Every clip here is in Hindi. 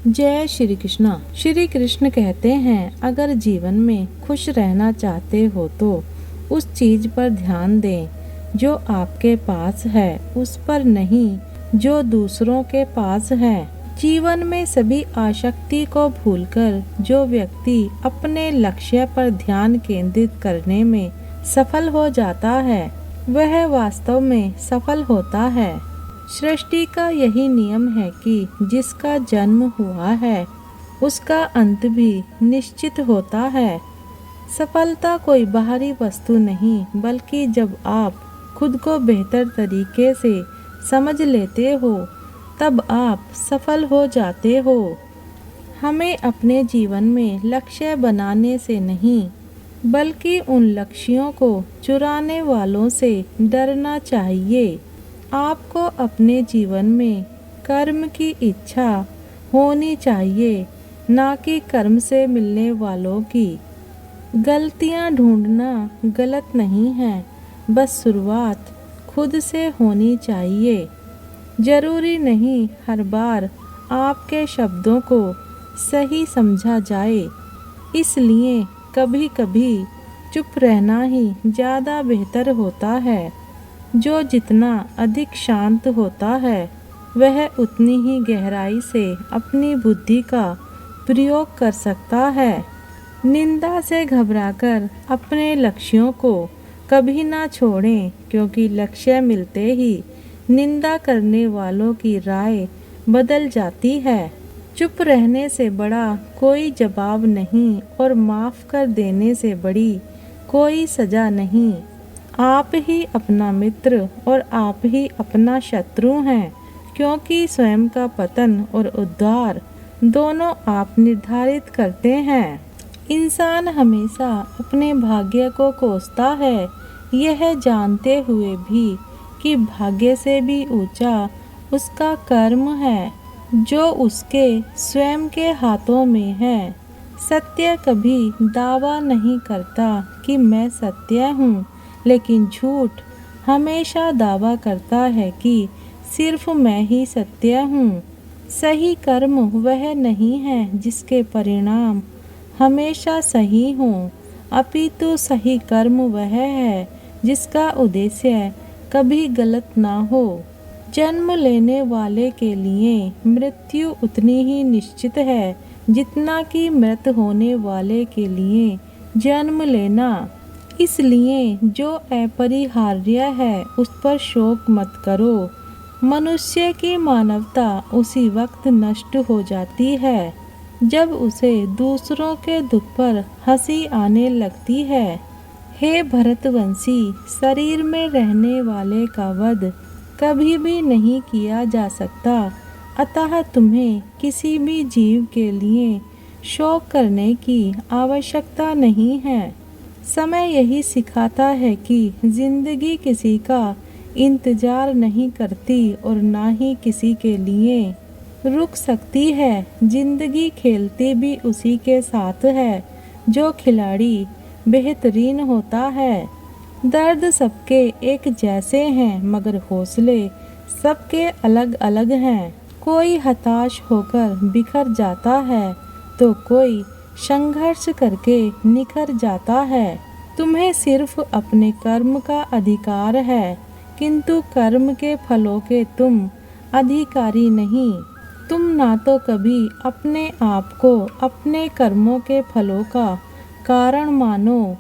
जय श्री कृष्णा। श्री कृष्ण कहते हैं, अगर जीवन में खुश रहना चाहते हो तो उस चीज पर ध्यान दें जो आपके पास है, उस पर नहीं जो दूसरों के पास है। जीवन में सभी आसक्ति को भूलकर जो व्यक्ति अपने लक्ष्य पर ध्यान केंद्रित करने में सफल हो जाता है, वह वास्तव में सफल होता है। सृष्टि का यही नियम है कि जिसका जन्म हुआ है उसका अंत भी निश्चित होता है। सफलता कोई बाहरी वस्तु नहीं, बल्कि जब आप खुद को बेहतर तरीके से समझ लेते हो तब आप सफल हो जाते हो। हमें अपने जीवन में लक्ष्य बनाने से नहीं, बल्कि उन लक्ष्यों को चुराने वालों से डरना चाहिए। आपको अपने जीवन में कर्म की इच्छा होनी चाहिए, ना कि कर्म से मिलने वालों की। गलतियां ढूंढना गलत नहीं है, बस शुरुआत खुद से होनी चाहिए। जरूरी नहीं हर बार आपके शब्दों को सही समझा जाए, इसलिए कभी कभी चुप रहना ही ज़्यादा बेहतर होता है। जो जितना अधिक शांत होता है वह उतनी ही गहराई से अपनी बुद्धि का प्रयोग कर सकता है। निंदा से घबराकर अपने लक्ष्यों को कभी ना छोड़ें, क्योंकि लक्ष्य मिलते ही निंदा करने वालों की राय बदल जाती है। चुप रहने से बड़ा कोई जवाब नहीं और माफ़ कर देने से बड़ी कोई सज़ा नहीं। आप ही अपना मित्र और आप ही अपना शत्रु हैं, क्योंकि स्वयं का पतन और उद्धार दोनों आप निर्धारित करते हैं। इंसान हमेशा अपने भाग्य को कोसता है, यह जानते हुए भी कि भाग्य से भी ऊंचा उसका कर्म है जो उसके स्वयं के हाथों में है। सत्य कभी दावा नहीं करता कि मैं सत्य हूँ, लेकिन झूठ हमेशा दावा करता है कि सिर्फ मैं ही सत्य हूँ। सही कर्म वह नहीं है जिसके परिणाम हमेशा सही हों, अपितु सही कर्म वह है जिसका उद्देश्य कभी गलत ना हो। जन्म लेने वाले के लिए मृत्यु उतनी ही निश्चित है जितना कि मृत होने वाले के लिए जन्म लेना। इसलिए जो अपरिहार्य है उस पर शोक मत करो। मनुष्य की मानवता उसी वक्त नष्ट हो जाती है जब उसे दूसरों के दुख पर हंसी आने लगती है। हे भरतवंशी, शरीर में रहने वाले का वध कभी भी नहीं किया जा सकता, अतः तुम्हें किसी भी जीव के लिए शोक करने की आवश्यकता नहीं है। समय यही सिखाता है कि जिंदगी किसी का इंतजार नहीं करती और ना ही किसी के लिए रुक सकती है। जिंदगी खेलती भी उसी के साथ है जो खिलाड़ी बेहतरीन होता है। दर्द सबके एक जैसे हैं, मगर हौसले सबके अलग अलग हैं। कोई हताश होकर बिखर जाता है तो कोई संघर्ष करके निखर जाता है। तुम्हें सिर्फ अपने कर्म का अधिकार है, किंतु कर्म के फलों के तुम अधिकारी नहीं। तुम ना तो कभी अपने आप को अपने कर्मों के फलों का कारण मानो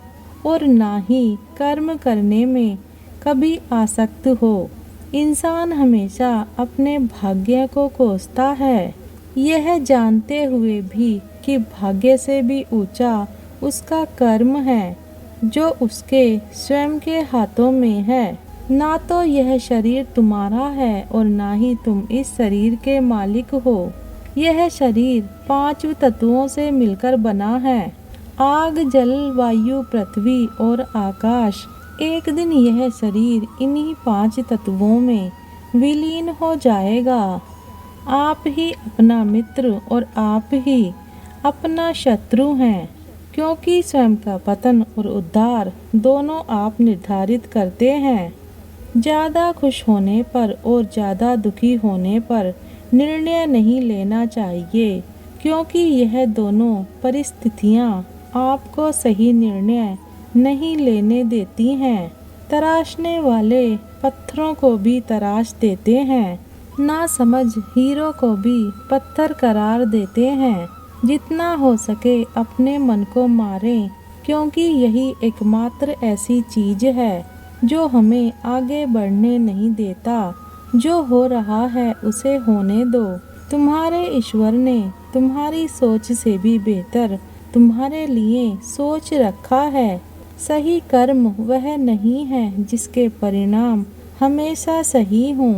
और ना ही कर्म करने में कभी आसक्त हो। इंसान हमेशा अपने भाग्य को कोसता है, यह जानते हुए भी कि भाग्य से भी ऊंचा उसका कर्म है जो उसके स्वयं के हाथों में है। ना तो यह शरीर तुम्हारा है और ना ही तुम इस शरीर के मालिक हो। यह शरीर 5 तत्वों से मिलकर बना है, आग, जल, वायु, पृथ्वी और आकाश। एक दिन यह शरीर इन्हीं 5 तत्वों में विलीन हो जाएगा। आप ही अपना मित्र और आप ही अपना शत्रु हैं, क्योंकि स्वयं का पतन और उद्धार दोनों आप निर्धारित करते हैं। ज़्यादा खुश होने पर और ज़्यादा दुखी होने पर निर्णय नहीं लेना चाहिए, क्योंकि यह दोनों परिस्थितियां आपको सही निर्णय नहीं लेने देती हैं। तराशने वाले पत्थरों को भी तराश देते हैं, ना समझ हीरो को भी पत्थर करार देते हैं। जितना हो सके अपने मन को मारें, क्योंकि यही एकमात्र ऐसी चीज है जो हमें आगे बढ़ने नहीं देता। जो हो रहा है उसे होने दो। तुम्हारे ईश्वर ने तुम्हारी सोच से भी बेहतर तुम्हारे लिए सोच रखा है। सही कर्म वह नहीं है जिसके परिणाम हमेशा सही हों,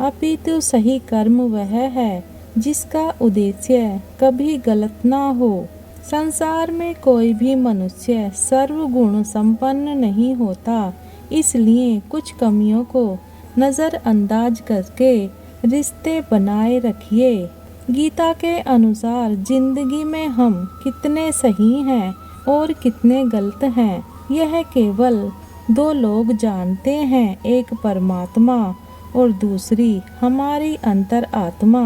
अपितु सही कर्म वह है जिसका उद्देश्य कभी गलत ना हो। संसार में कोई भी मनुष्य सर्वगुण संपन्न नहीं होता, इसलिए कुछ कमियों को नज़रअंदाज करके रिश्ते बनाए रखिए। गीता के अनुसार जिंदगी में हम कितने सही हैं और कितने गलत हैं, यह केवल दो लोग जानते हैं, एक परमात्मा और दूसरी हमारी अंतर आत्मा।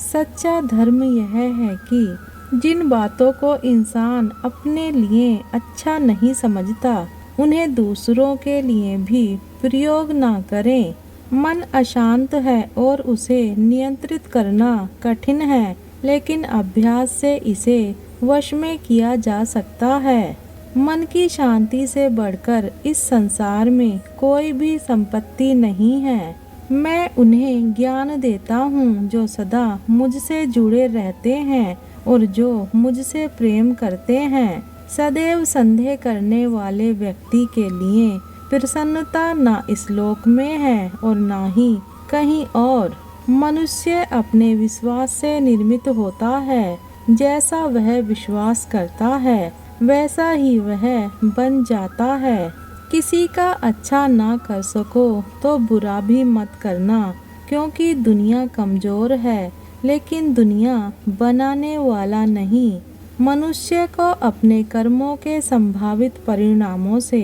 सच्चा धर्म यह है कि जिन बातों को इंसान अपने लिए अच्छा नहीं समझता, उन्हें दूसरों के लिए भी प्रयोग ना करें। मन अशांत है और उसे नियंत्रित करना कठिन है, लेकिन अभ्यास से इसे वश में किया जा सकता है। मन की शांति से बढ़कर इस संसार में कोई भी संपत्ति नहीं है। मैं उन्हें ज्ञान देता हूँ जो सदा मुझसे जुड़े रहते हैं और जो मुझसे प्रेम करते हैं। सदैव संदेह करने वाले व्यक्ति के लिए प्रसन्नता ना इस लोक में है और ना ही कहीं और। मनुष्य अपने विश्वास से निर्मित होता है। जैसा वह विश्वास करता है वैसा ही वह बन जाता है। किसी का अच्छा ना कर सको तो बुरा भी मत करना, क्योंकि दुनिया कमजोर है, लेकिन दुनिया बनाने वाला नहीं। मनुष्य को अपने कर्मों के संभावित परिणामों से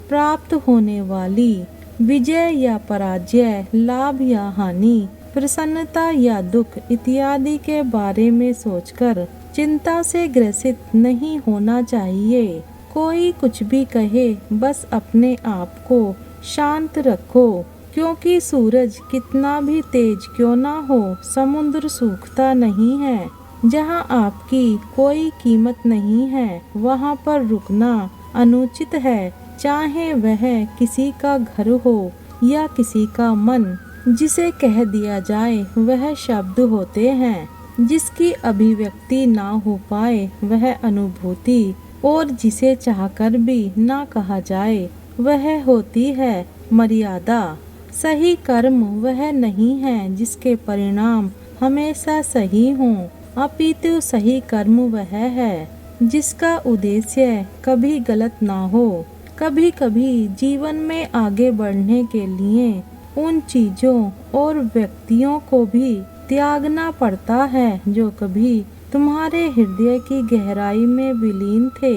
प्राप्त होने वाली विजय या पराजय, लाभ या हानि, प्रसन्नता या दुख इत्यादि के बारे में सोचकर चिंता से ग्रसित नहीं होना चाहिए। कोई कुछ भी कहे, बस अपने आप को शांत रखो, क्योंकि सूरज कितना भी तेज क्यों ना हो, समुद्र सूखता नहीं है। जहाँ आपकी कोई कीमत नहीं है, वहाँ पर रुकना अनुचित है, चाहे वह किसी का घर हो या किसी का मन। जिसे कह दिया जाए वह शब्द होते हैं, जिसकी अभिव्यक्ति ना हो पाए वह अनुभूति, और जिसे चाहकर भी ना कहा जाए वह होती है मर्यादा। सही कर्म वह नहीं है जिसके परिणाम हमेशा सही हों, अपितु सही कर्म वह है जिसका उद्देश्य कभी गलत ना हो। कभी कभी जीवन में आगे बढ़ने के लिए उन चीजों और व्यक्तियों को भी त्यागना पड़ता है जो कभी तुम्हारे हृदय की गहराई में विलीन थे।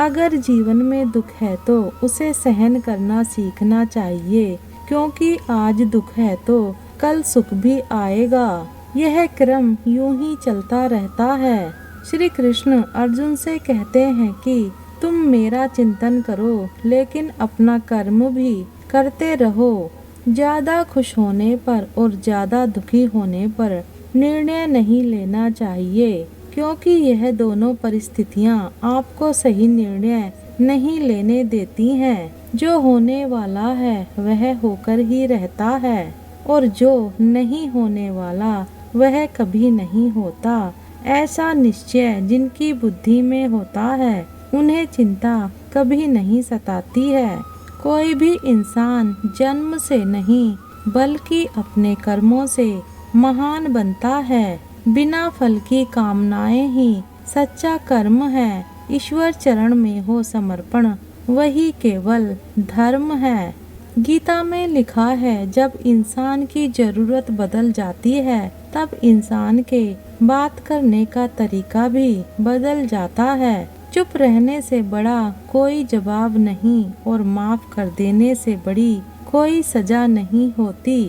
अगर जीवन में दुख है तो उसे सहन करना सीखना चाहिए, क्योंकि आज दुख है तो कल सुख भी आएगा। यह क्रम यूं ही चलता रहता है। श्री कृष्ण अर्जुन से कहते हैं कि तुम मेरा चिंतन करो, लेकिन अपना कर्म भी करते रहो। ज्यादा खुश होने पर और ज्यादा दुखी होने पर निर्णय नहीं लेना चाहिए, क्योंकि यह दोनों परिस्थितियां आपको सही निर्णय नहीं लेने देती हैं। जो होने वाला है वह होकर ही रहता है, और जो नहीं होने वाला वह कभी नहीं होता। ऐसा निश्चय जिनकी बुद्धि में होता है, उन्हें चिंता कभी नहीं सताती है। कोई भी इंसान जन्म से नहीं बल्कि अपने कर्मों से महान बनता है। बिना फल की कामनाएं ही सच्चा कर्म है। ईश्वर चरण में हो समर्पण, वही केवल धर्म है। गीता में लिखा है, जब इंसान की जरूरत बदल जाती है तब इंसान के बात करने का तरीका भी बदल जाता है। चुप रहने से बड़ा कोई जवाब नहीं और माफ कर देने से बड़ी कोई सजा नहीं होती।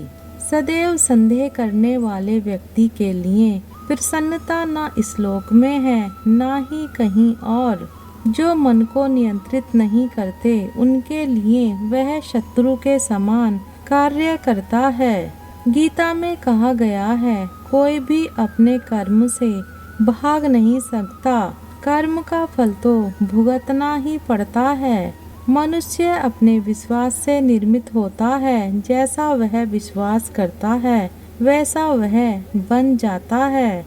सदैव संदेह करने वाले व्यक्ति के लिए प्रसन्नता न इस लोक में है न ही कहीं और। जो मन को नियंत्रित नहीं करते उनके लिए वह शत्रु के समान कार्य करता है। गीता में कहा गया है, कोई भी अपने कर्म से भाग नहीं सकता, कर्म का फल तो भुगतना ही पड़ता है। मनुष्य अपने विश्वास से निर्मित होता है, जैसा वह विश्वास करता है वैसा वह बन जाता है।